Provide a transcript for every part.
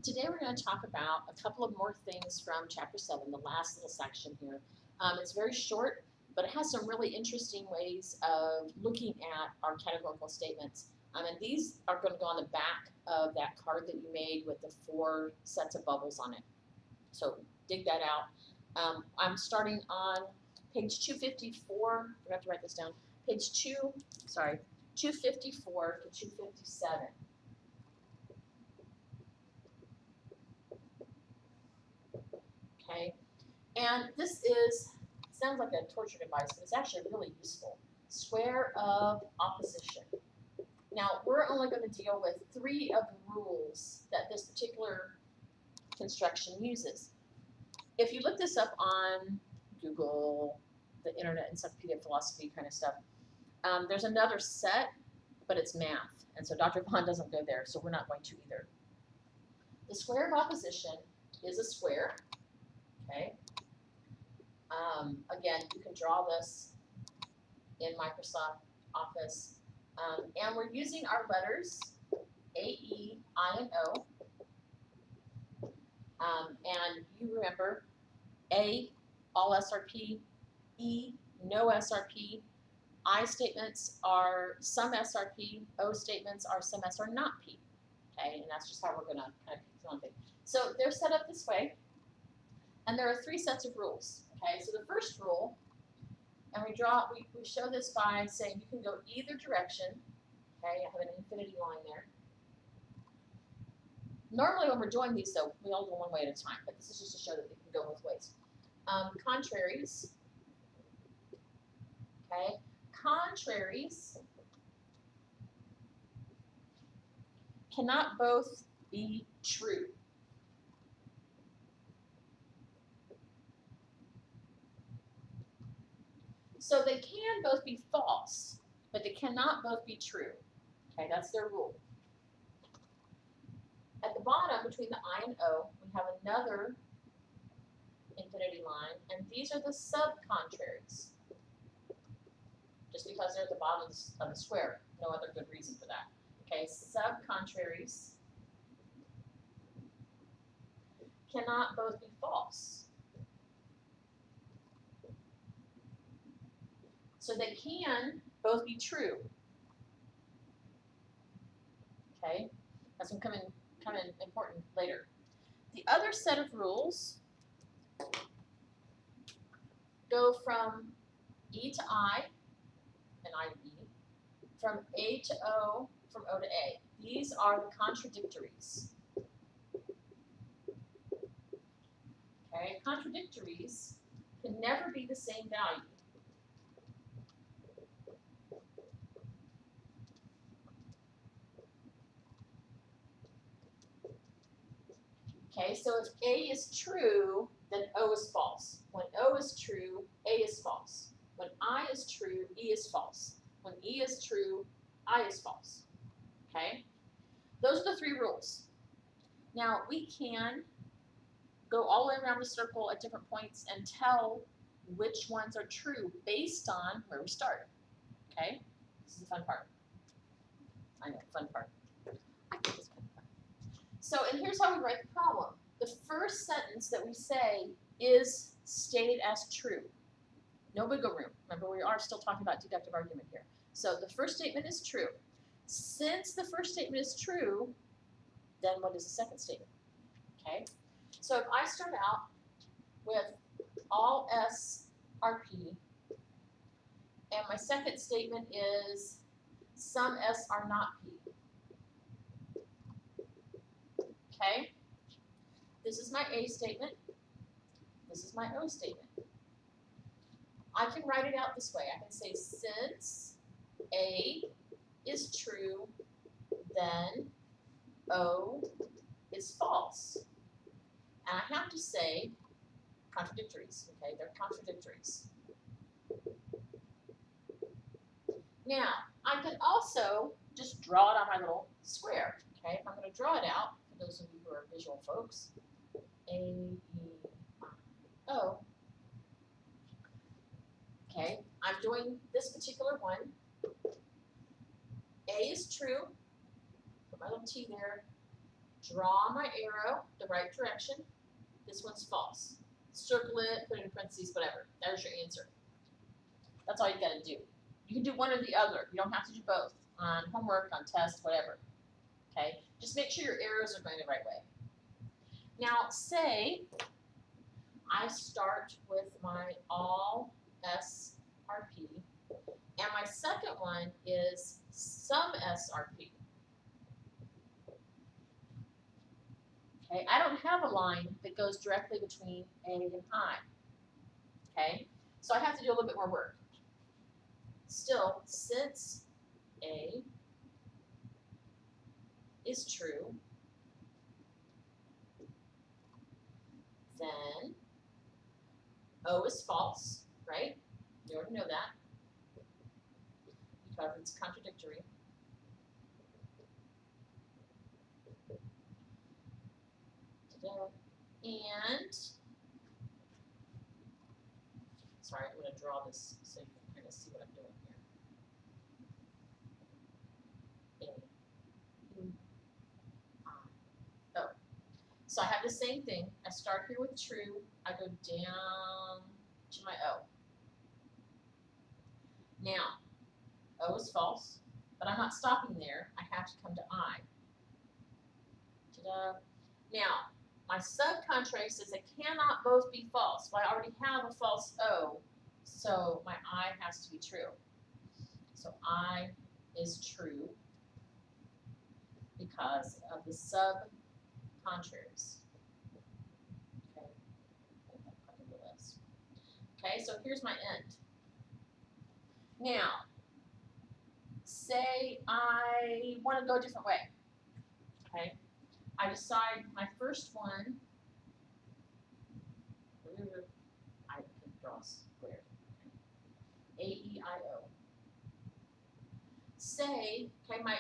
Today we're going to talk about a couple of more things from Chapter 7, the last little section here. It's very short, but it has some really interesting ways of looking at our categorical statements. And these are going to go on the back of that card that you made with the 4 sets of bubbles on it. So dig that out. I'm starting on page 254. I have to write this down. Page 254 to 257. Okay, and this sounds like a torture device, but it's actually really useful. Square of opposition. Now, we're only going to deal with 3 of the rules that this particular construction uses. If you look this up on Google, the Internet Encyclopedia of Philosophy kind of stuff, there's another set, but it's math. And so Dr. Vaughn doesn't go there, so we're not going to either. The square of opposition is a square. Okay. Again, you can draw this in Microsoft Office. And we're using our letters A, E, I, and O. And you remember A, all SRP, E, no SRP, I statements are some SRP, O statements are some S are not P. Okay, and that's just how we're going to kind of pick one thing. So they're set up this way. And there are 3 sets of rules. Okay, so the first rule, and we show this by saying you can go either direction. Okay, I have an infinity line there. Normally when we're doing these, though, we all go one way at a time, but this is just to show that they can go both ways. Contraries. Okay, contraries cannot both be true. So they can both be false, but they cannot both be true. Okay, that's their rule. At the bottom, between the I and O, we have another infinity line, and these are the subcontraries. Just because they're at the bottom of the square, no other good reason for that. Okay, subcontraries cannot both be false. So they can both be true. Okay, that's going to come in important later. The other set of rules go from E to I, and I to E, from A to O, from O to A. These are the contradictories. Okay, contradictories can never be the same value. Okay, so if A is true, then O is false. When O is true, A is false. When I is true, E is false. When E is true, I is false. Okay? Those are the 3 rules. Now, we can go all the way around the circle at different points and tell which ones are true based on where we start. Okay? This is the fun part. I know, fun part. I think it's kind of fun. So, and here's how we write the problem. The first sentence that we say is stated as true. No wiggle room. Remember, we are still talking about deductive argument here. So the first statement is true. Since the first statement is true, then what is the second statement? Okay? So if I start out with all S are P, and my second statement is some S are not P. Okay? This is my A statement. This is my O statement. I can write it out this way. I can say since A is true, then O is false. And I have to say contradictories. Okay, they're contradictories. Now, I can also just draw it on my little square. Okay, if I'm going to draw it out, for those of you who are visual folks, A, E, I, O. Okay, I'm doing this particular one. A is true. Put my little T there. draw my arrow the right direction. This one's false. Circle it, put it in parentheses, whatever. There's your answer. That's all you gotta do. You can do one or the other. You don't have to do both on homework, on tests, whatever. Okay? Just make sure your arrows are going the right way. Now, say I start with my all SRP, and my second one is some SRP. Okay, I don't have a line that goes directly between A and I. Okay, so I have to do a little bit more work. Still, since A is true, then O is false, right? You already know that because it's contradictory. And, sorry, I'm going to draw this so you can kind of see what I'm doing here. A, U, I, O. So I have the same thing. I start here with true. I go down to my O. Now, O is false, but I'm not stopping there. I have to come to I. Ta-da. Now, my subcontrary says it cannot both be false. Well, I already have a false O, so my I has to be true. So I is true because of the subcontraries. Okay, okay, so here's my end. Now, say I want to go a different way. Okay, I decide my first one. I can draw a square. A-E-I-O. Say, okay, my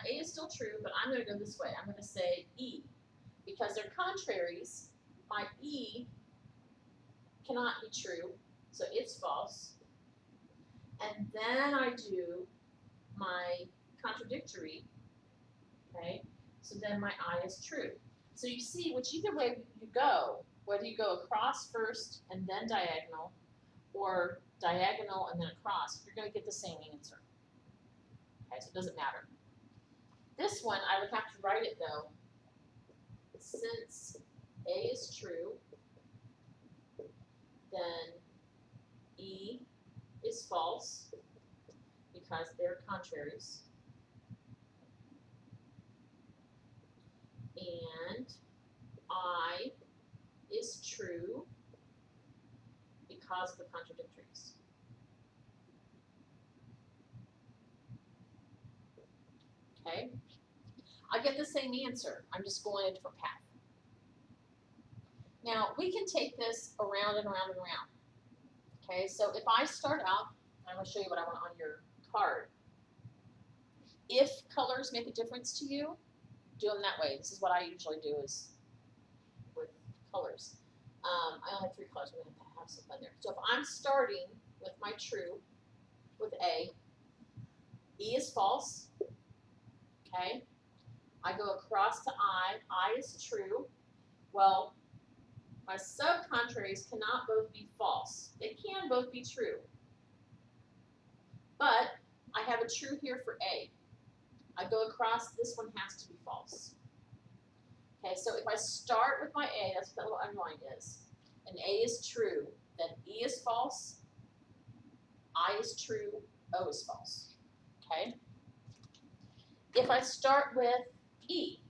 A is still true, but I'm going to go this way. I'm going to say E. Because they're contraries, my E cannot be true, so it's false. And then I do my contradictory, okay? So then my I is true. So you see, whichever way you go, whether you go across first and then diagonal, or diagonal and then across, you're going to get the same answer. Okay, so it doesn't matter. This one, I would have to write it though. Since A is true, then E is false because they're contraries. And I is true because of the contradictories. Okay? I get the same answer. I'm just going a different path. Now, we can take this around and around and around. Okay, so if I start out, I'm going to show you what I want on your card. If colors make a difference to you, do them that way. This is what I usually do is with colors. I only have 3 colors. I'm going to have some fun there. So if I'm starting with my true, with A, E is false. Okay, I go across to I is true. Well, my subcontraries cannot both be false. They can both be true. But I have a true here for A. I go across, this one has to be false. Okay, so if I start with my A, that's what that little underline is, and A is true, then E is false, I is true, O is false. Okay? If I start with E,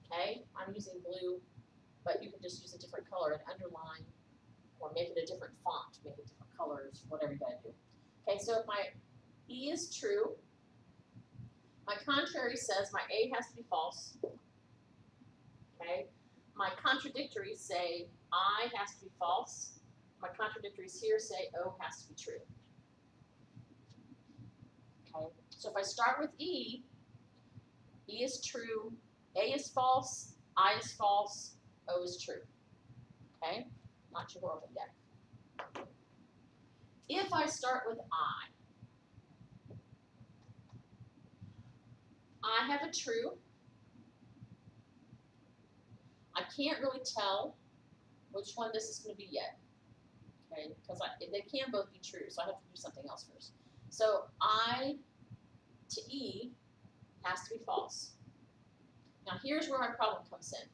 okay, I'm using blue, but you can just use a different color and underline or make it a different font, make it different colors, whatever you gotta do. Okay, so if my E is true, my contrary says my A has to be false. Okay, my contradictories say I has to be false. My contradictories here say O has to be true. Okay, so if I start with E, E is true, A is false, I is false, O is true. Okay, not too horrible yet. If I start with I have a true, can't really tell which one this is going to be yet, okay, because they can both be true, so I have to do something else first. So I to E has to be false. Now here's where my problem comes in.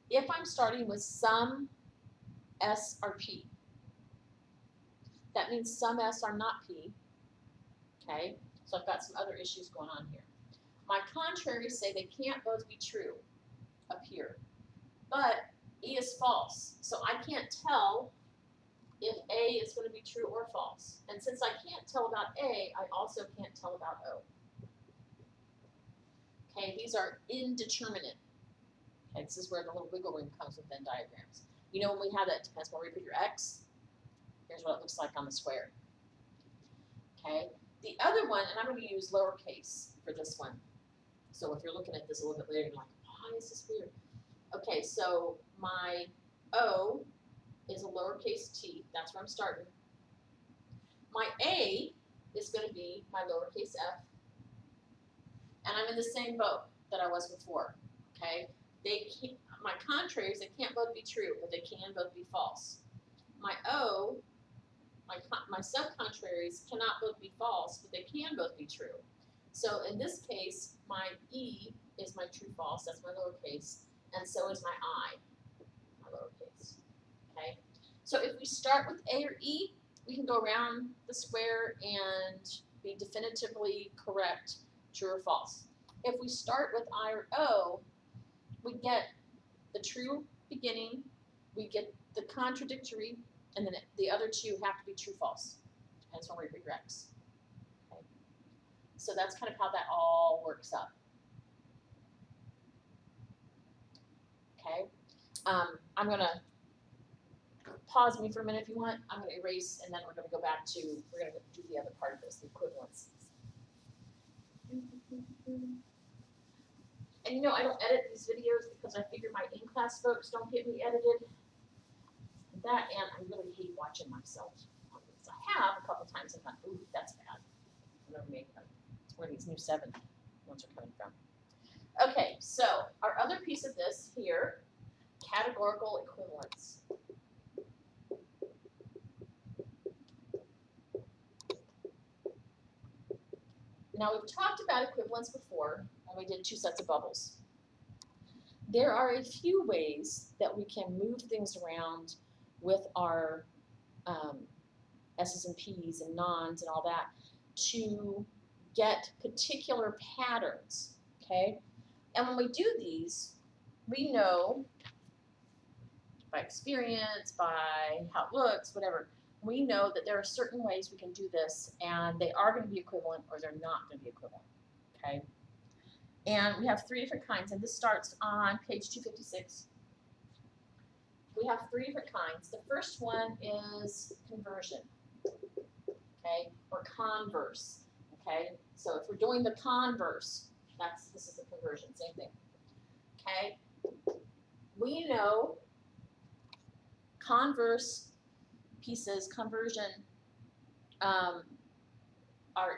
If I'm starting with some S are P, that means some S are not P, okay? So I've got some other issues going on here. My contraries say they can't both be true up here, but E is false, so I can't tell if A is going to be true or false. And since I can't tell about A, I also can't tell about O. Okay, these are indeterminate. Okay, this is where the little wiggle room comes with Venn diagrams. You know, when we have that, depends where we put your X. Here's what it looks like on the square. Okay, the other one, and I'm going to use lowercase for this one. So if you're looking at this a little bit later, you're like, why is this weird? Okay, so my O is a lowercase t. That's where I'm starting. My A is going to be my lowercase f. And I'm in the same boat that I was before. Okay, my contraries, they can't both be true, but they can both be false. My O, my subcontraries cannot both be false, but they can both be true. So in this case, my E is my true false, that's my lowercase, and so is my I, my lowercase. Okay? So if we start with A or E, we can go around the square and be definitively correct, true or false. If we start with I or O, we get the true beginning, we get the contradictory, and then the other two have to be true false. Depends on where you put your X. Okay. So that's kind of how that all works up. Okay. I'm going to pause me for a minute if you want. I'm going to erase, and then we're going to go back to, we're going to do the other part of this, the equivalencies. And you know, I don't edit these videos because I figure my in-class folks don't get me edited. That, and I really hate watching myself on these. I have a couple times and thought, ooh, that's bad. I'm going to make them. It's where these new 7 ones are coming from. Okay, so our other piece of this here, categorical equivalence. Now, we've talked about equivalence before, and we did 2 sets of bubbles. There are a few ways that we can move things around with our S's and P's and nons and all that to get particular patterns, okay? And when we do these, we know by experience, by how it looks, whatever, we know that there are certain ways we can do this, and they are going to be equivalent or they're not going to be equivalent, okay? And we have 3 different kinds, and this starts on page 256. We have 3 different kinds. The first one is conversion, okay, or converse, okay? So if we're doing the converse, this is the conversion, same thing, okay? We know converse pieces, conversion, our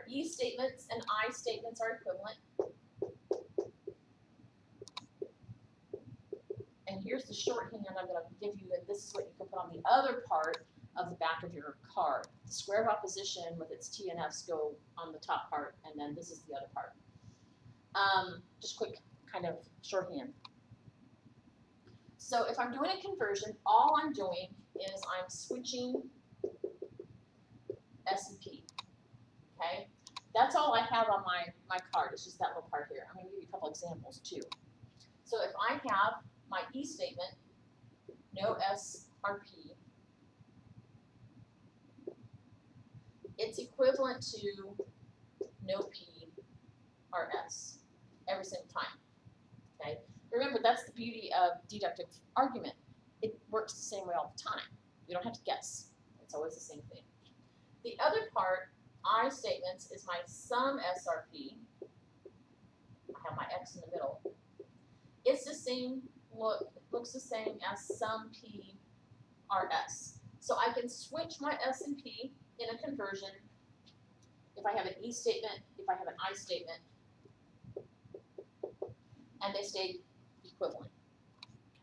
E statements and I statements are equivalent. And here's the shorthand I'm going to give you, and this is what you can put on the other part of the back of your card. The square of opposition with its T and F's go on the top part, and then this is the other part. Just quick kind of shorthand. So if I'm doing a conversion, all I'm doing is I'm switching S and P, okay? That's all I have on my card. It's just that little part here. I'm going to give you a couple examples too. So if I have my E statement, no S or P, it's equivalent to no P or S every single time, okay? Remember, that's the beauty of deductive argument. It works the same way all the time. You don't have to guess. It's always the same thing. The other part, I statements, is my sum SRP. I have my X in the middle. It's the same look. It looks the same as sum P RS. So I can switch my S and P in a conversion if I have an E statement, if I have an I statement, and they stay equivalent.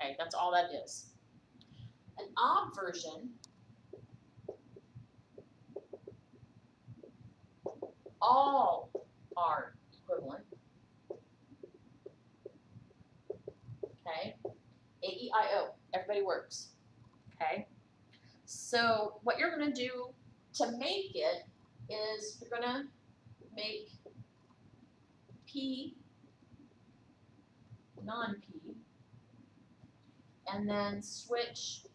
Okay, that's all that is. An obversion, all are equivalent. Okay, A-E-I-O, everybody works. Okay, so what you're going to do to make it is you're going to make P non-P, and then switch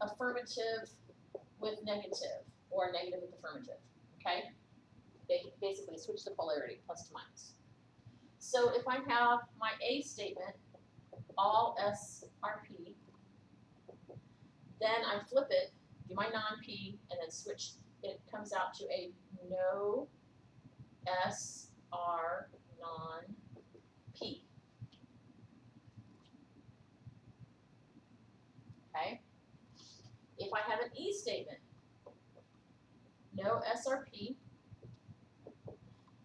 affirmative with negative, or negative with affirmative, okay? Basically switch the polarity, plus to minus. So if I have my A statement, all S are P, then I flip it, do my non-P, and then switch, it comes out to a no S R non-P. Okay? If I have an E statement, no SRP,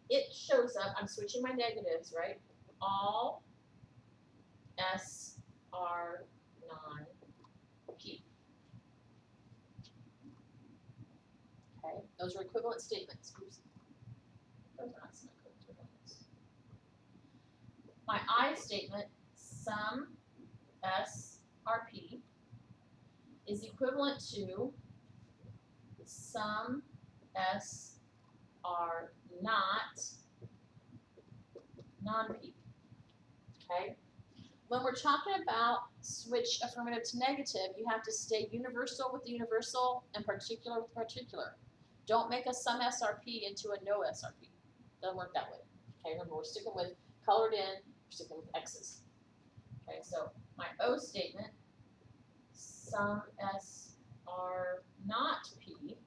it shows up, I'm switching my negatives, right? All S are non-P. Okay, those are equivalent statements. Oops. Those are not semicolons. My I statement, sum S R P, is equivalent to sum S R not non-P. Okay? When we're talking about switch affirmative to negative, you have to stay universal with the universal and particular with particular. Don't make a sum SRP into a no SRP. Doesn't work that way. Okay, remember we're sticking with colored in, we're sticking with X's. Okay, so my O statement, sum S R not P,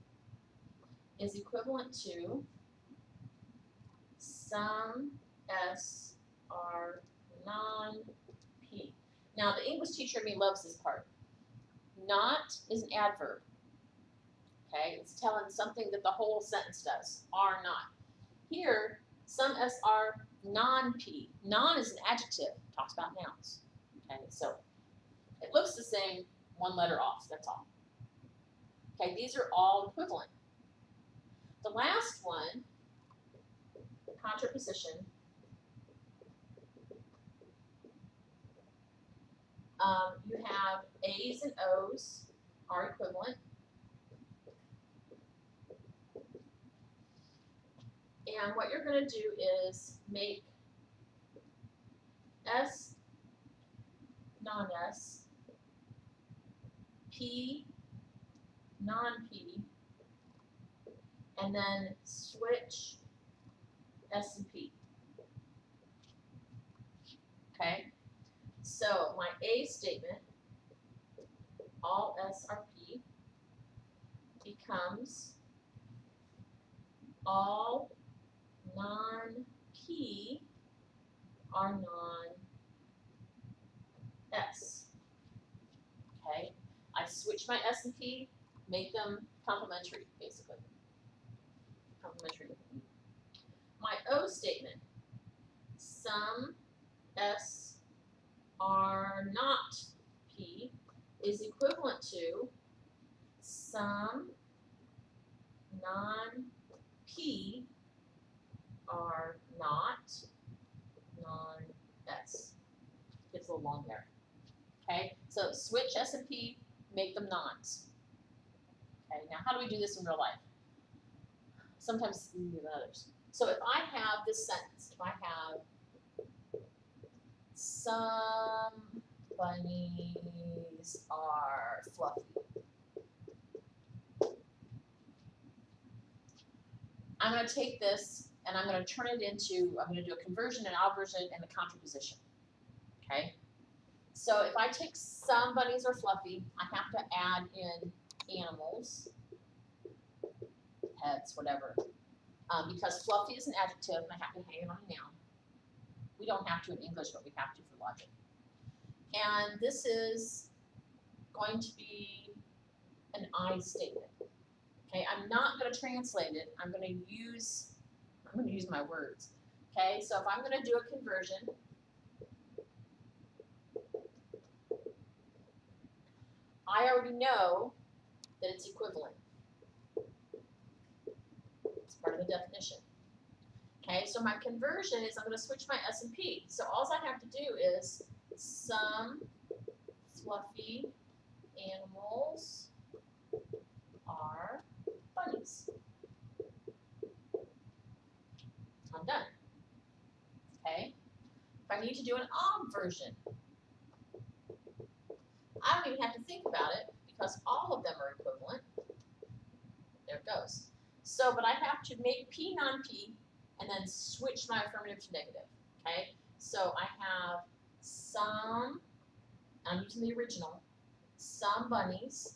is equivalent to sum S R non-P. Now, the English teacher in me loves this part. Not is an adverb. Okay, it's telling something that the whole sentence does. Are not. Here, sum S R non-P. Non is an adjective. Talks about nouns. Okay, so it looks the same, one letter off. That's all. Okay, these are all equivalent. The last one, contraposition. You have A's and O's are equivalent. And what you're going to do is make S non-S, P non-P, and then switch S and P. Okay? So my A statement, all S are P, becomes all non-P are non-S. Okay? I switch my S and P, make them complementary, basically. Complementary. My O statement, sum S are not P, is equivalent to sum non-P are not non-S. Gets a little long there. Okay, so switch S and P, make them nons. Okay, now how do we do this in real life? Sometimes it's easier than others. So if I have this sentence, if I have some bunnies are fluffy, I'm going to take this and I'm going to turn it into, I'm going to do a conversion, an obversion, and a contraposition. Okay? So if I take some bunnies are fluffy, I have to add in animals, pets, whatever. Because fluffy is an adjective and I have to hang it on a noun. We don't have to in English, but we have to for logic. And this is going to be an I statement. Okay, I'm not going to translate it. I'm going to use my words. Okay, so if I'm going to do a conversion, I already know that it's equivalent. It's part of the definition. Okay, so my conversion is I'm going to switch my S and P. So all I have to do is some fluffy animals are bunnies. I'm done. Okay, if I need to do an version, I don't even have to think about it because all of them are equivalent. There it goes. So, but I have to make P non-P and then switch my affirmative to negative. Okay, so I have some, I'm using the original, some bunnies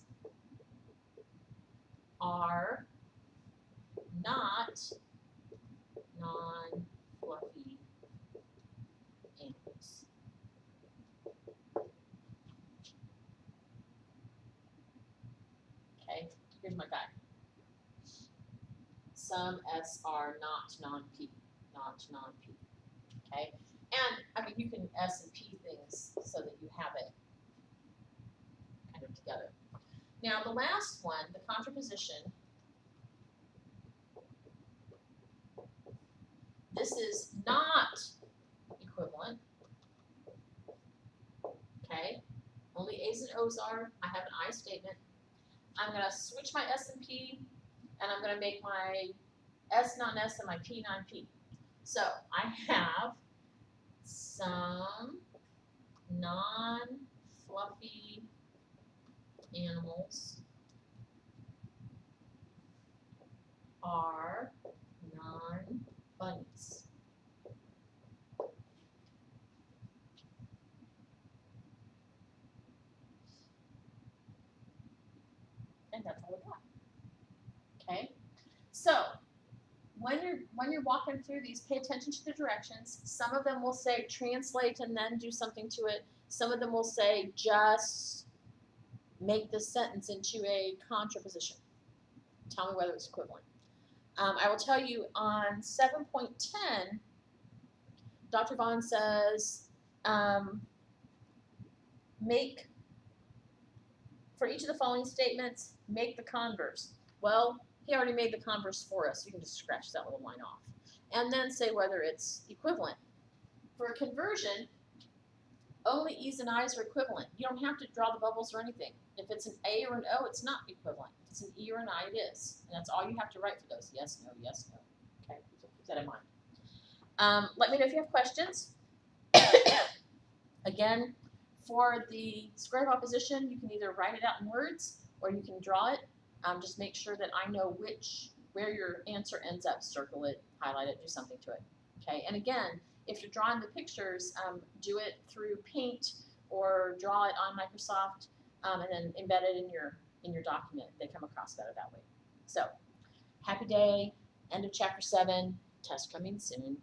are not non-fluffy animals. Okay, here's my guy. Some S are not non-P, not non-P. Okay, and I mean you can S and P things so that you have it kind of together. Now the last one, the contraposition. This is not equivalent. Okay, only A's and O's are. I have an I statement. I'm going to switch my S and P, and I'm going to make my S non-S and my P non-P. So I have some non-fluffy animals are non-bunnies. And that's all we got. Okay, so when you're walking through these, pay attention to the directions. Some of them will say translate and then do something to it. Some of them will say just make this sentence into a contraposition. Tell me whether it's equivalent. I will tell you on 7.10, Dr. Vaughn says make, for each of the following statements, make the converse. Well, he already made the converse for us. You can just scratch that little line off. And then say whether it's equivalent. For a conversion, only E's and I's are equivalent. You don't have to draw the bubbles or anything. If it's an A or an O, it's not equivalent. If it's an E or an I, it is. And that's all you have to write for those. Yes, no, yes, no. Okay, so keep that in mind. Let me know if you have questions. Again, for the square of opposition, you can either write it out in words or you can draw it. Just make sure that I know where your answer ends up. Circle it, highlight it, do something to it. Okay, and again, if you're drawing the pictures, do it through Paint or draw it on Microsoft and then embed it in your document. They come across better that way. So, happy day, end of chapter 7, test coming soon.